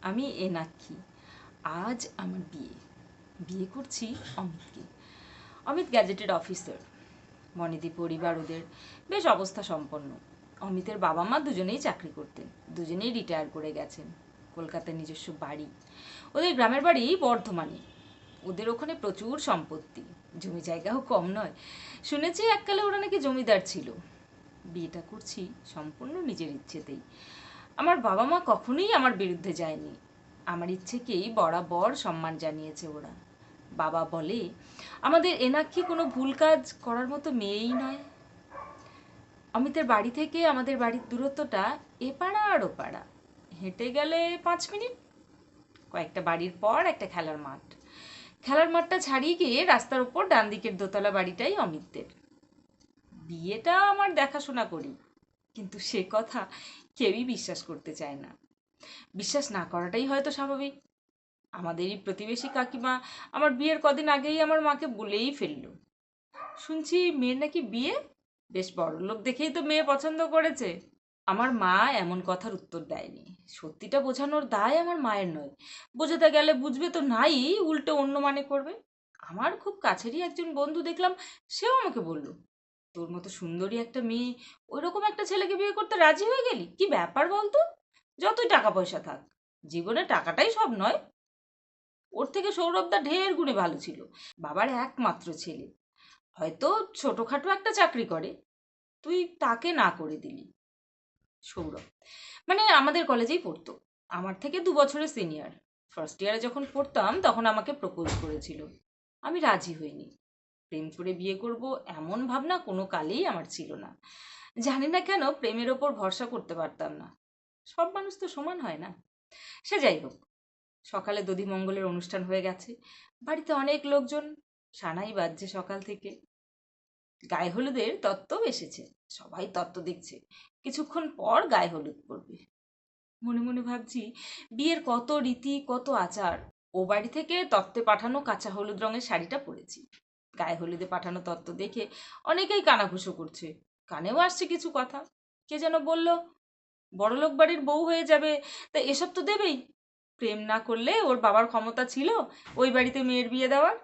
আমি এনাক্ষী। আজ আমার বিয়ে। বিয়ে করছি অমিতকে। Amit gazetted officer. মনিদি পরিবার ওদের বেশ অবস্থা সম্পন্ন। অমিতের বাবা মা দুজনেই চাকরি করতেন, দুজনেই রিটায়ার করে গেছেন। কলকাতায় নিজস্ব বাড়ি। ওদের গ্রামের বাড়ি বর্ধমানে। ওদের ওখানে প্রচুর সম্পত্তি, জমি জায়গাও কম নয়। শুনেছি এককালে ওরা নাকি জমিদার ছিল। বিয়েটা করছি সম্পূর্ণ নিজের ইচ্ছেতেই। আমার বাবা মা কখনোই আমার বিরুদ্ধে যায়নি। আমার ইচ্ছেকেই বরাবর সম্মান জানিয়েছে ওরা। বাবা বলে আমাদের এনাক্ষী কোনো ভুল কাজ করার মতো মেয়েই নয়। অমিতের বাড়ি থেকে আমাদের বাড়ির দূরত্বটা এপাড়া আর ওপাড়া। হেঁটে গেলে 5 মিনিট। কয়েকটা বাড়ির পর একটা খেলার মাঠ। খেলার মাঠটা ছাড়িয়ে গিয়ে রাস্তার উপর ডান দিকের দোতলা বাড়িটাই অমিতদের। বিয়েটা আমার দেখাশোনা করি, কিন্তু সে কথা কেউই বিশ্বাস করতে চায় না। বিশ্বাস না করাটাই হয়তো স্বাভাবিক। আমাদেরই প্রতিবেশী কাকিমা আমার বিয়ের কদিন আগেই আমার মাকে বলেই ফেলল, শুনছি মেয়ের নাকি বিয়ে, বেশ বড়লোক দেখেই তো মেয়ে পছন্দ করেছে। আমার মা এমন কথার উত্তর দেয়নি। সত্যিটা বোঝানোর দায় আমার মায়ের নয়। বোঝাতে গেলে বুঝবে তো নাই, উল্টো অন্য মানে করবে। আমার খুব কাছেরই একজন বন্ধু দেখলাম, সেও আমাকে বলল, তোর মতো সুন্দরী একটা মেয়ে ওইরকম একটা ছেলেকে বিয়ে করতে রাজি হয়ে গেলি, কি ব্যাপার বলতো? যতই টাকা পয়সা থাক, জীবনে টাকাটাই সব নয়। ওর থেকে সৌরভদা ঢের গুণে ভালো ছিল। বাবার একমাত্র ছেলে, হয়তো ছোটখাটো একটা চাকরি করে, তুই তাকে না করে দিলি। সৌরভ মানে আমাদের কলেজেই পড়তো, আমার থেকে 2 বছরের সিনিয়র। ফার্স্ট ইয়ারে যখন পড়তাম তখন আমাকে প্রপোজ করেছিল। আমি রাজি হইনি। প্রেম করে বিয়ে করব এমন ভাবনা কোনো কালেই আমার ছিল না। জানি না কেন প্রেমের ওপর ভরসা করতে পারতাম না। সব মানুষ তো সমান হয় না। সে যাই হোক, সকালে দধিমঙ্গলের অনুষ্ঠান হয়ে গেছে। বাড়িতে অনেক লোকজন, সানাই বাজছে সকাল থেকে। গায়ে হলুদের তত্ত্ব এসেছে, সবাই তত্ত্ব দেখছে। কিছুক্ষণ পর গায়ে হলুদ পড়বে। মনে মনে ভাবছি, বিয়ের কত রীতি কত আচার। ও বাড়ি থেকে তত্ত্বে পাঠানো কাঁচা হলুদ রঙের শাড়িটা পরেছি। গায়ে হলুদে পাঠানো তত্ত্ব দেখে অনেকেই কানাঘুষো করছে, কানেও আসছে কিছু কথা। কে যেন বলল, বড়লোক বাড়ির বউ হয়ে যাবে, তা এসব তো দেবেই। প্রেম না করলে ওর বাবার ক্ষমতা ছিল ওই বাড়িতে মেয়ের বিয়ে দেওয়ার।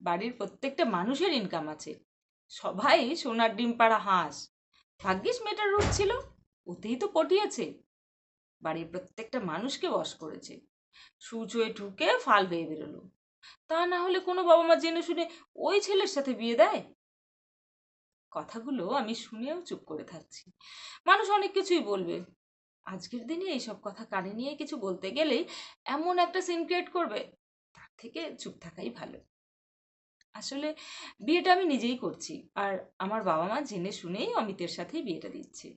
বাড়ির প্রত্যেকটা মানুষের ইনকাম আছে, সবাই সোনার ডিম পাড়া হাঁস। ভাগ্যিস মেয়েটার রূপ ছিল, ওতেই তো পটিয়েছে। বাড়ির প্রত্যেকটা মানুষকে বশ করেছে। সূচ হয়ে ঢুকে ফাল হয়ে বেরোলো। তা না হলে কোনো বাবা মা জেনে শুনে ওই ছেলের সাথে বিয়ে দেয়? কথাগুলো আমি শুনেও চুপ করে থাকছি। মানুষ অনেক কিছুই বলবে। আজকের দিনে এইসব কথা কানে নিয়ে কিছু বলতে গেলেই এমন একটা সিন ক্রিয়েট করবে, তার থেকে চুপ থাকাই ভালো। আসলে বিয়েটা আমি নিজেই করছি, আর আমার বাবা মা জেনে শুনেই অমিতের সাথেই বিয়েটা দিচ্ছে।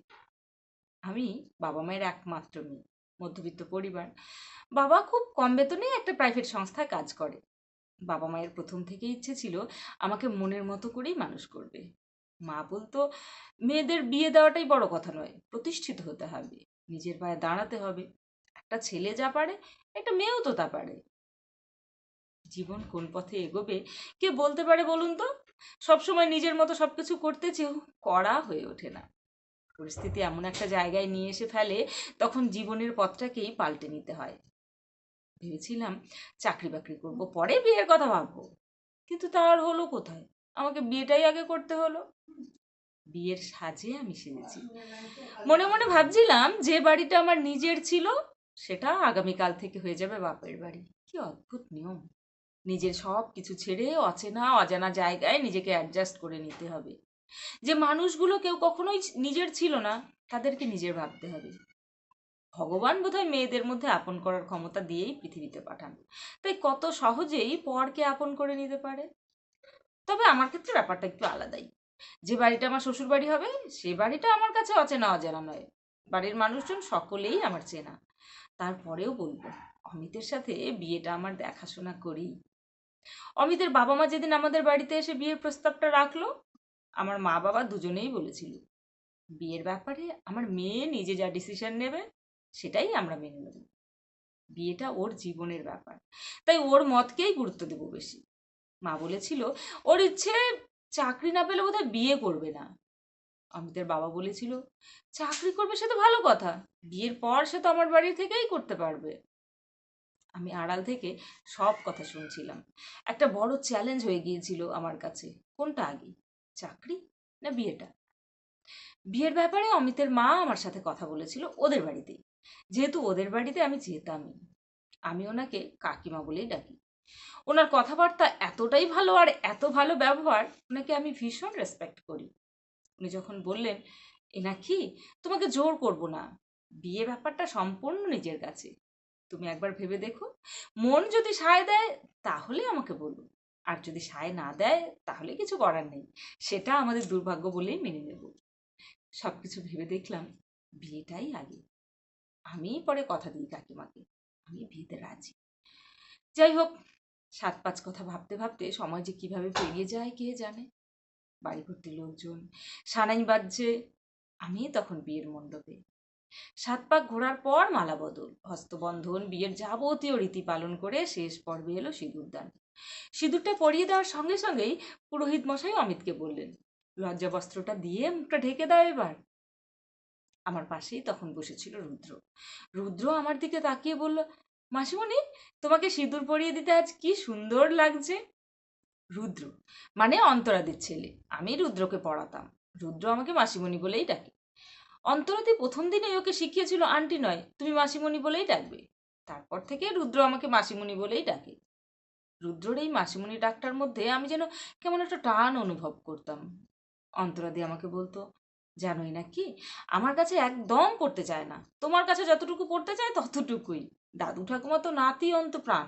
আমি বাবা মায়ের একমাত্র মেয়ে, মধ্যবিত্ত পরিবার। বাবা খুব কম বেতনে একটা প্রাইভেট সংস্থায় কাজ করে। বাবা মায়ের প্রথম থেকে ইচ্ছে ছিল আমাকে মনের মতো করেই মানুষ করবে। মা বলতো, মেয়েদের বিয়ে দেওয়াটাই বড় কথা নয়, প্রতিষ্ঠিত হতে হবে, নিজের পায়ে দাঁড়াতে হবে। একটা ছেলে যা পারে, একটা মেয়েও তো তা পারে। জীবন কোন পথে এগোবে কে বলতে পারে বলুন তো? সবসময় নিজের মতো সবকিছু করতে চেয়েও করা হয়ে ওঠে না। পরিস্থিতি এমন একটা জায়গায় নিয়ে এসে ফেলে, তখন জীবনের পথটাকেই পাল্টে নিতে হয়। ভেবেছিলাম চাকরি বাকরি করবো, পরে বিয়ের কথা ভাববো। কিন্তু তা আর হলো কোথায়? আমাকে বিয়েটাই আগে করতে হলো। বিয়ের সাজে আমি সেজেছি। মনে মনে ভাবছিলাম যে বাড়িটা আমার নিজের ছিল, সেটা আগামীকাল থেকে হয়ে যাবে বাপের বাড়ি। কি অদ্ভুত নিয়ম! নিজের সব কিছু ছেড়ে অচেনা অজানা জায়গায় নিজেকে অ্যাডজাস্ট করে নিতে হবে। যে মানুষগুলো কেউ কখনোই নিজের ছিল না, তাদেরকে নিজের ভাবতে হবে। ভগবান বোধহয় মেয়েদের মধ্যে আপন করার ক্ষমতা দিয়েই পৃথিবীতে পাঠান, তাই কত সহজেই পরকে আপন করে নিতে পারে। তবে আমার ক্ষেত্রে ব্যাপারটা একটু আলাদাই। যে বাড়িটা আমার শ্বশুর বাড়ি হবে, সে বাড়িটা আমার কাছে অচেনা অজানা নয়। বাড়ির মানুষজন সকলেই আমার চেনা। তারপরেও বলবো, অমিতের সাথে বিয়েটা আমার দেখাশোনা করি। অমিতের বাবা মা যেদিন আমাদের বাড়িতে এসে বিয়ের প্রস্তাবটা রাখলো, আমার মা বাবা দুজনেই বলেছিল, বিয়ের ব্যাপারে আমার মেয়ে নিজে যা ডিসিশন নেবে সেটাই আমরা মেনে নেব। বিয়েটা ওর জীবনের ব্যাপার, তাই ওর মতকেই গুরুত্ব দেবো বেশি। মা বলেছিল, ওর ইচ্ছে চাকরি না পেলে বোধহয় বিয়ে করবে না। অমিতের বাবা বলেছিল, চাকরি করবে সে তো ভালো কথা, বিয়ের পর সে তো আমার বাড়ি থেকেই করতে পারবে। আমি আড়াল থেকে সব কথা শুনছিলাম। একটা বড় চ্যালেঞ্জ হয়ে গিয়েছিল আমার কাছে, কোনটা আগে, চাকরি না বিয়েটা। বিয়ের ব্যাপারে অমিতের মা আমার সাথে কথা বলেছিল ওদের বাড়িতেই, যেহেতু ওদের বাড়িতে আমি যেতামই। আমি ওনাকে কাকিমা বলেই ডাকি। ওনার কথাবার্তা এতটাই ভালো আর এত ভালো ব্যবহার, ওনাকে আমি ভীষণ রেসপেক্ট করি। উনি যখন বললেন, এনাকি তোমাকে জোর করব না, বিয়ে ব্যাপারটা সম্পূর্ণ নিজের কাছে, তুমি একবার ভেবে দেখো, মন যদি সায় দেয় তাহলে আমাকে বলো, আর যদি সায় না দেয় তাহলে কিছু করার নেই, সেটা আমাদের দুর্ভাগ্য বলেই মেনে নেব। সবকিছু ভেবে দেখলাম বিয়েটাই আগে। আমি পরে কথা দিই কাকিমাকে, আমি বিয়েতে রাজি। যাই হোক, 7-5 কথা ভাবতে ভাবতে সময় যে কিভাবে পেরিয়ে যায় কে জানে। বাড়ি ভর্তি লোকজন, সানাই বাজছে, আমি তখন বিয়ের মণ্ডপে। 7 পাক ঘোরার পর মালা বদল, হস্তবন্ধন, বিয়ের যাবতীয় রীতি পালন করে শেষ পর্বে এলো সিঁদুরদান। সিঁদুরটা পরিয়ে দেওয়ার সঙ্গে সঙ্গেই পুরোহিত মশাই অমিতকে বললেন, লজ্জা বস্ত্রটা দিয়ে মুখটা ঢেকে দাও এবার। আমার পাশেই তখন বসেছিল রুদ্র। রুদ্র আমার দিকে তাকিয়ে বলল, মাসিমণি, তোমাকে সিঁদুর পরিয়ে দিতে আজ কি সুন্দর লাগছে। রুদ্র মানে অন্তরাদির ছেলে, আমি রুদ্রকে পড়াতাম। রুদ্র আমাকে মাসিমণি বলেই ডাকে। অন্তরাদি প্রথম দিনেই ওকে শিখিয়েছিল আন্টি নয়, তুমি মাসিমণি বলেই ডাকবে। তারপর থেকে রুদ্র আমাকে মাসিমণি বলেই ডাকে। রুদ্রর এই মাসিমণি ডাকটার মধ্যে আমি যেন কেমন একটা টান অনুভব করতাম। অন্তরাদি আমাকে বলতো, জানোই না কি, আমার কাছে একদম পড়তে চায় না, তোমার কাছে যতটুকু পড়তে চায় ততটুকুই। দাদু ঠাকুমা তো নাতি অন্ত প্রাণ,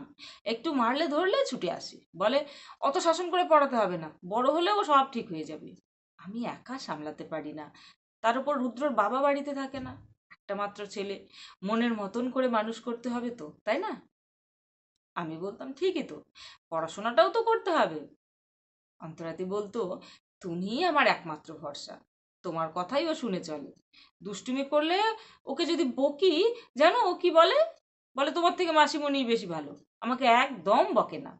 একটু মারলে ধরলে ছুটে আসে, বলে অত শাসন করে পড়াতে হবে না, বড় হলেও সব ঠিক হয়ে যাবে। আমি একা সামলাতে পারি না। তার উপর রুদ্রর বাবা বাড়িতে থাকে না, একটা মাত্র ছেলে, মনের মতন করে মানুষ করতে হবে তো, তাই না? আমি বলতাম, ঠিকই তো, পড়াশোনাটাও তো করতে হবে। অন্তরাতি বলতো, তুমিই আমার একমাত্র ভরসা, তোমার কথাই ও শুনে চলে। দুষ্টুমি করলে ওকে যদি বকি, জানো ও কি বলে? বলে তোমার থেকে মাসিমণিই বেশি ভালো, আমাকে একদম বকে না।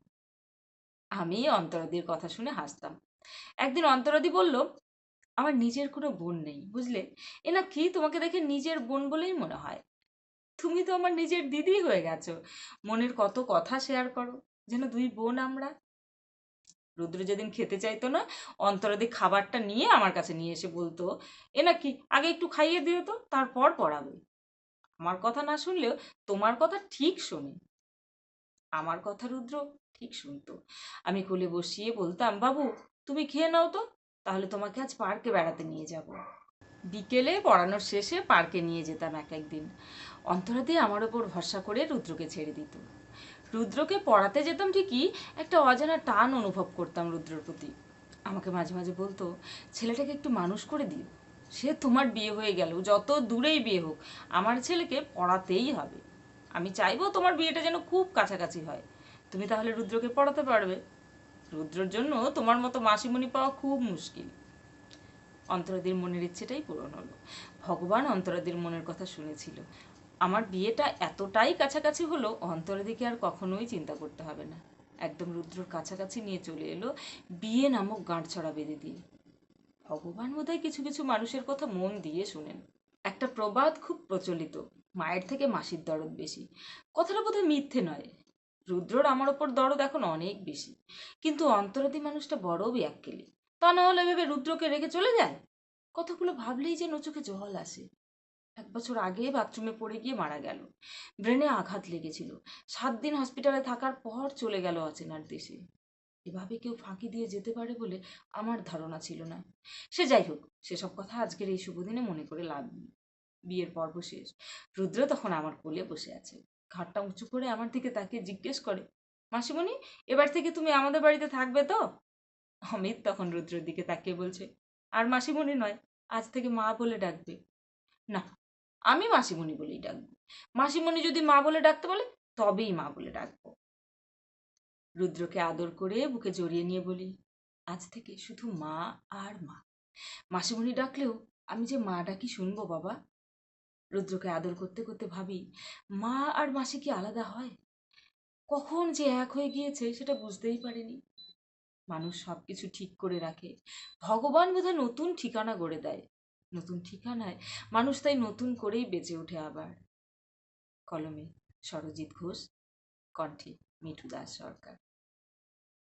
আমি অন্তরাদির কথা শুনে হাসতাম। একদিন অন্তরাদি বলল, আমার নিজের কোনো বোন নেই, বুঝলে, এ না কি তোমাকে দেখে নিজের বোন বলেই মনে হয়। তুমি তো আমার নিজের দিদি হয়ে গেছো, মনের কত কথা শেয়ার করো, যেন দুই বোন আমরা। রুদ্র যেদিন খেতে চাইতো না, অন্তরাদি খাবারটা নিয়ে আমার কাছে নিয়ে এসে বলতো, এ নাকি আগে একটু খাইয়ে দিও তো, তারপর পড়াবে। আমার কথা না শুনলেও তোমার কথা ঠিক শোনে। আমার কথা রুদ্র ঠিক শুনতো। আমি কোলে বসিয়ে বলতাম, বাবু তুমি খেয়ে নাও তো, তাহলে তোমাকে আজ পার্কে বেড়াতে নিয়ে যাব। বিকেলে পড়ানোর শেষে পার্কে নিয়ে যেতাম এক একদিন। অন্তরাদি আমার ওপর ভরসা করে রুদ্রকে ছেড়ে দিত। রুদ্রকে পড়াতে যেতাম ঠিকই, একটা অজানা টান অনুভব করতাম রুদ্রর প্রতি। আমাকে মাঝে মাঝে বলতো, ছেলেটাকে একটু মানুষ করে দিও, সে তোমার বিয়ে হয়ে গেল, যত দূরেই বিয়ে হোক আমার ছেলেকে পড়াতেই হবে। আমি চাইবো তোমার বিয়েটা যেন খুব কাছাকাছি হয়, তুমি তাহলে রুদ্রকে পড়াতে পারবে। রুদ্রর জন্য তোমার মতো মাসিমণি পাওয়া খুব মুশকিল। অন্তরাদির মনের ইচ্ছেটাই পূরণ হলো। ভগবান অন্তরাদির মনের কথা শুনেছিল। আমার বিয়েটা এতটাই কাছাকাছি হলো, অন্তরাদিকে আর কখনোই চিন্তা করতে হবে না। একদম রুদ্রর কাছাকাছি নিয়ে চলে এলো বিয়ে নামক গাঁটছড়া বেঁধে দিয়ে। ভগবান বোধহয় কিছু কিছু মানুষের কথা মন দিয়ে শুনেন। একটা প্রবাদ খুব প্রচলিত, মায়ের থেকে মাসির দরদ বেশি। কথাটা বোধহয় মিথ্যে নয়। রুদ্রর আমার ওপর দরদ এখন অনেক বেশি, কিন্তু অন্তরাদি মানুষটা বড় ব্যাক্কেলে। তা না হলে ভেবে রুদ্রকে রেখে চলে যায়? কথাগুলো ভাবলেই যেন চোখে জল আসে। 1 বছর আগে বাথরুমে পড়ে গিয়ে মারা গেল, ব্রেনে আঘাত লেগেছিল। 7 দিন হসপিটালে থাকার পর চলে গেল অচেনার দেশে। এভাবে কেউ ফাঁকি দিয়ে যেতে পারে বলে আমার ধারণা ছিল না। সে যাই হোক, সেসব কথা আজকের এই শুভ দিনে মনে করে লাভ নেই। বিয়ের পর্ব শেষ। রুদ্র তখন আমার কোলে বসে আছে, ঘাটটা উঁচু করে আমার দিকে তাকিয়ে জিজ্ঞেস করে, মাসিমণি, এবার থেকে তুমি আমাদের বাড়িতে থাকবে তো? অমিত তখন রুদ্রের দিকে তাকিয়ে বলছে, আর মাসিমণি নয়, আজ থেকে মা বলে ডাকবে। না, আমি মাসিমণি বলেই ডাকবো। মাসিমণি যদি মা বলে ডাকতে বলে তবেই মা বলে ডাকবো। রুদ্রকে আদর করে বুকে জড়িয়ে নিয়ে বলি, আজ থেকে শুধু মা আর মা। মাসিমণি ডাকলেও আমি যে মা ডাকি শুনবো বাবা। রুদ্রকে আদর করতে করতে ভাবি, মা আর মাসি কি আলাদা হয়? কখন যে এক হয়ে গিয়েছে সেটা বুঝতেই পারিনি। মানুষ সবকিছু ঠিক করে রাখে, ভগবান বোধহয় নতুন ঠিকানা গড়ে দেয়। নতুন ঠিকানায় মানুষ তাই নতুন করেই বেঁচে ওঠে আবার। কলমে সরজিৎ ঘোষ। কণ্ঠে মিঠু দাস সরকার।